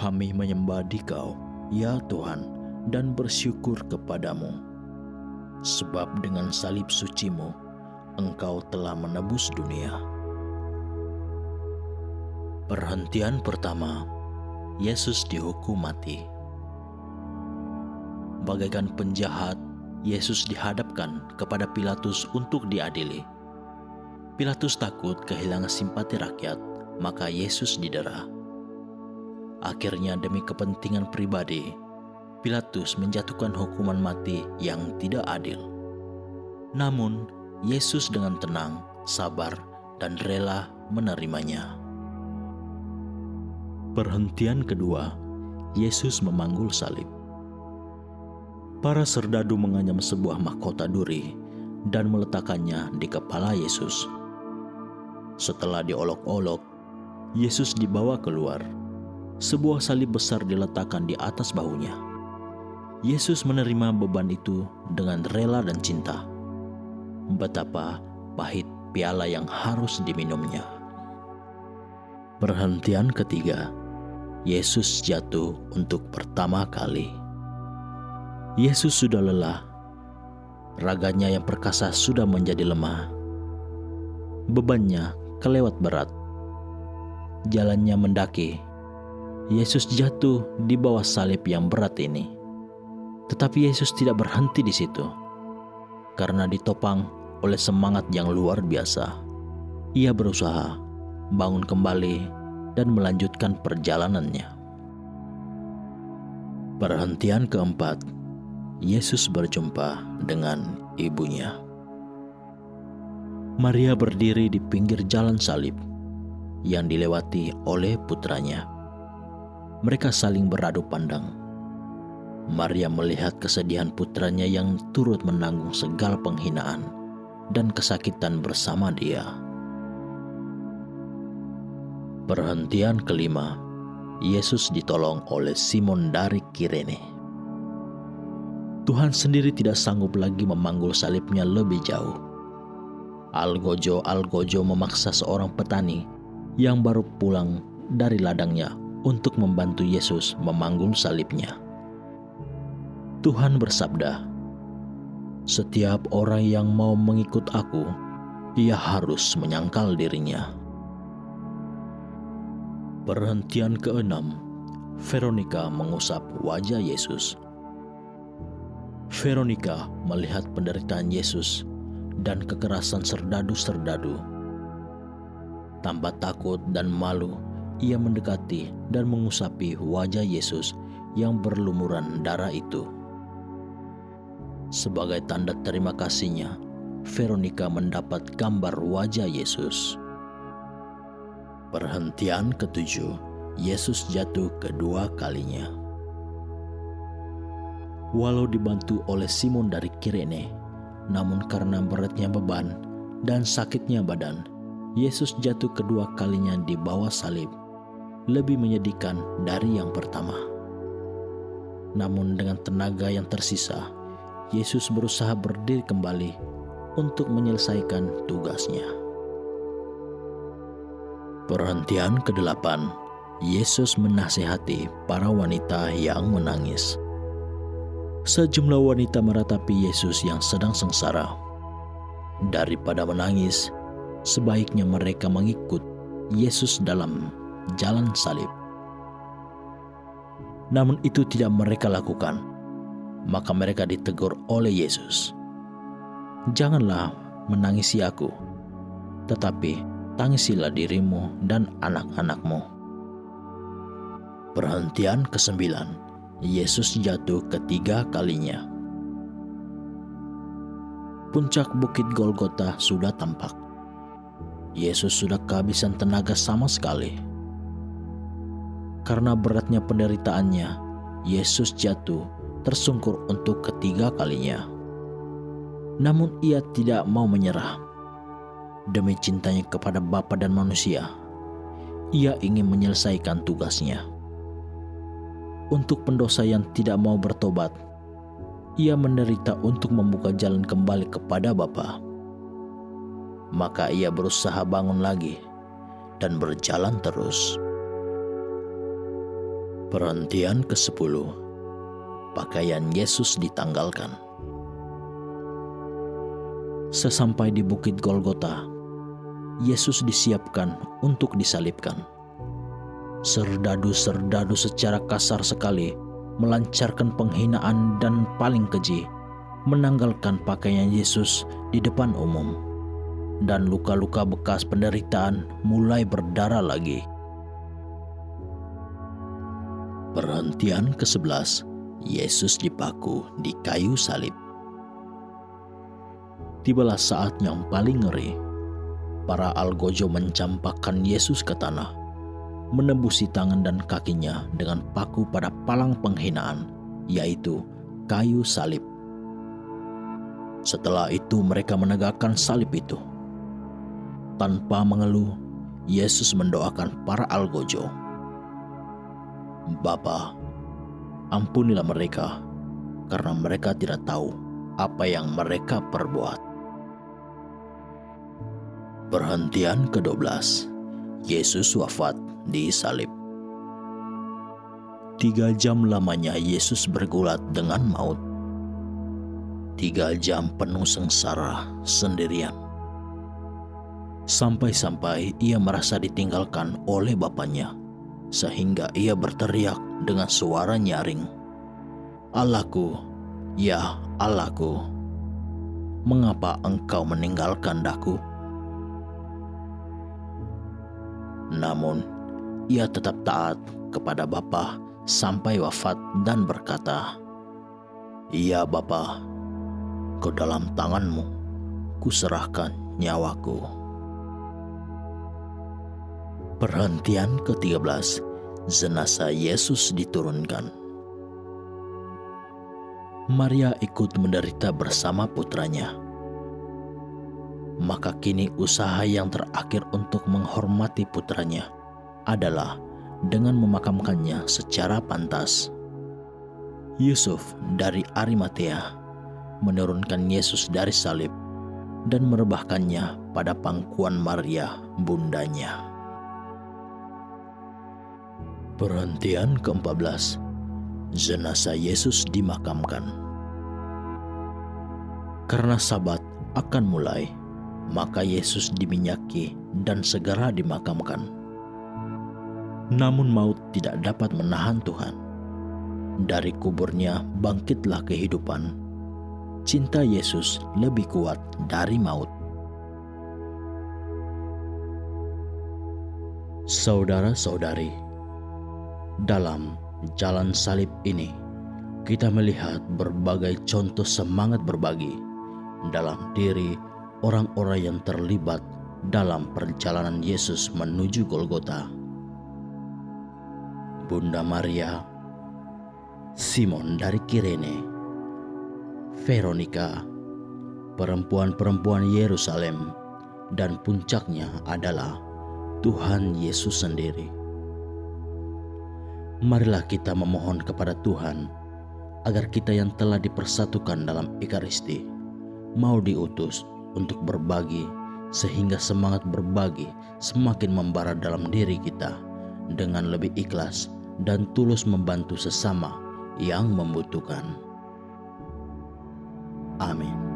kami menyembah Dikau, ya Tuhan, dan bersyukur kepadamu. Sebab dengan salib suci-Mu, Engkau telah menebus dunia. Perhentian pertama, Yesus dihukum mati. Bagaikan penjahat, Yesus dihadapkan kepada Pilatus untuk diadili. Pilatus takut kehilangan simpati rakyat, maka Yesus didera. Akhirnya demi kepentingan pribadi, Pilatus menjatuhkan hukuman mati yang tidak adil. Namun, Yesus dengan tenang, sabar, dan rela menerimanya. Perhentian kedua, Yesus memanggul salib. Para serdadu menganyam sebuah mahkota duri dan meletakkannya di kepala Yesus. Setelah diolok-olok, Yesus dibawa keluar. Sebuah salib besar diletakkan di atas bahunya. Yesus menerima beban itu dengan rela dan cinta. Betapa pahit piala yang harus diminumnya. Perhentian ketiga, Yesus jatuh untuk pertama kali. Yesus sudah lelah. Raganya yang perkasa sudah menjadi lemah. Bebannya kelewat berat. Jalannya mendaki. Yesus jatuh di bawah salib yang berat ini. Tetapi Yesus tidak berhenti di situ. Karena ditopang oleh semangat yang luar biasa, Ia berusaha bangun kembali dan melanjutkan perjalanannya. Perhentian keempat, Yesus berjumpa dengan ibunya. Maria berdiri di pinggir jalan salib yang dilewati oleh putranya. Mereka saling beradu pandang. Maria melihat kesedihan putranya yang turut menanggung segala penghinaan dan kesakitan bersama dia. Perhentian kelima, Yesus ditolong oleh Simon dari Kirene. Tuhan sendiri tidak sanggup lagi memanggul salibnya lebih jauh. Algojo memaksa seorang petani yang baru pulang dari ladangnya untuk membantu Yesus memanggul salibnya. Tuhan bersabda, "Setiap orang yang mau mengikut aku, ia harus menyangkal dirinya." Perhentian keenam, Veronika mengusap wajah Yesus. Veronika melihat penderitaan Yesus dan kekerasan serdadu-serdadu. Tanpa takut dan malu, ia mendekati dan mengusapi wajah Yesus yang berlumuran darah itu. Sebagai tanda terima kasihnya, Veronika mendapat gambar wajah Yesus. Perhentian ketujuh, Yesus jatuh kedua kalinya. Walau dibantu oleh Simon dari Kirene, namun karena beratnya beban dan sakitnya badan, Yesus jatuh kedua kalinya di bawah salib, lebih menyedihkan dari yang pertama. Namun dengan tenaga yang tersisa, Yesus berusaha berdiri kembali untuk menyelesaikan tugasnya. Perhentian ke-8, Yesus menasihati para wanita yang menangis. Sejumlah wanita meratapi Yesus yang sedang sengsara. Daripada menangis, sebaiknya mereka mengikut Yesus dalam jalan salib. Namun itu tidak mereka lakukan. Maka mereka ditegur oleh Yesus. "Janganlah menangisi aku, tetapi tangisilah dirimu dan anak-anakmu." Perhentian ke-9, Yesus jatuh ketiga kalinya. Puncak bukit Golgota sudah tampak. Yesus sudah kehabisan tenaga sama sekali. Karena beratnya penderitaannya, Yesus jatuh tersungkur untuk ketiga kalinya. Namun ia tidak mau menyerah. Demi cintanya kepada Bapa dan manusia, ia ingin menyelesaikan tugasnya. Untuk pendosa yang tidak mau bertobat, ia menderita untuk membuka jalan kembali kepada Bapa. Maka ia berusaha bangun lagi dan berjalan terus. Perhentian ke-10. Pakaian Yesus ditanggalkan. Sesampai di Bukit Golgota, Yesus disiapkan untuk disalibkan. Serdadu-serdadu secara kasar sekali melancarkan penghinaan dan paling keji, menanggalkan pakaian Yesus di depan umum. Dan luka-luka bekas penderitaan mulai berdarah lagi. Perhentian ke-11. Yesus dipaku di kayu salib. Tibalah saat yang paling ngeri. Para algojo mencampakkan Yesus ke tanah, menembusi tangan dan kakinya dengan paku pada palang penghinaan, yaitu kayu salib. Setelah itu mereka menegakkan salib itu. Tanpa mengeluh, Yesus mendoakan para algojo. Bapa, ampunilah mereka, karena mereka tidak tahu apa yang mereka perbuat. Perhentian ke-12. Yesus wafat di salib. 3 jam lamanya Yesus bergulat dengan maut. 3 jam penuh sengsara sendirian. Sampai-sampai ia merasa ditinggalkan oleh Bapaknya, sehingga ia berteriak dengan suara nyaring, "Allahku, ya Allahku, mengapa engkau meninggalkan daku?" Namun, ia tetap taat kepada Bapa sampai wafat dan berkata, "Ya Bapa, ke dalam tangan-Mu kuserahkan nyawaku." Perhentian ke-13. Jenazah Yesus diturunkan. Maria ikut menderita bersama putranya. Maka kini usaha yang terakhir untuk menghormati putranya adalah dengan memakamkannya secara pantas. Yusuf dari Arimatea menurunkan Yesus dari salib dan merebahkannya pada pangkuan Maria, bundanya. Perhentian ke-14. Jenazah Yesus dimakamkan. Karena Sabat akan mulai, maka Yesus diminyaki dan segera dimakamkan. Namun maut tidak dapat menahan Tuhan. Dari kuburnya bangkitlah kehidupan. Cinta Yesus lebih kuat dari maut. Saudara-saudari, dalam jalan salib ini, kita melihat berbagai contoh semangat berbagi dalam diri orang-orang yang terlibat dalam perjalanan Yesus menuju Golgota. Bunda Maria, Simon dari Kirene, Veronika, perempuan-perempuan Yerusalem, dan puncaknya adalah Tuhan Yesus sendiri. Marilah kita memohon kepada Tuhan agar kita yang telah dipersatukan dalam Ekaristi mau diutus untuk berbagi, sehingga semangat berbagi semakin membara dalam diri kita dengan lebih ikhlas dan tulus membantu sesama yang membutuhkan. Amin.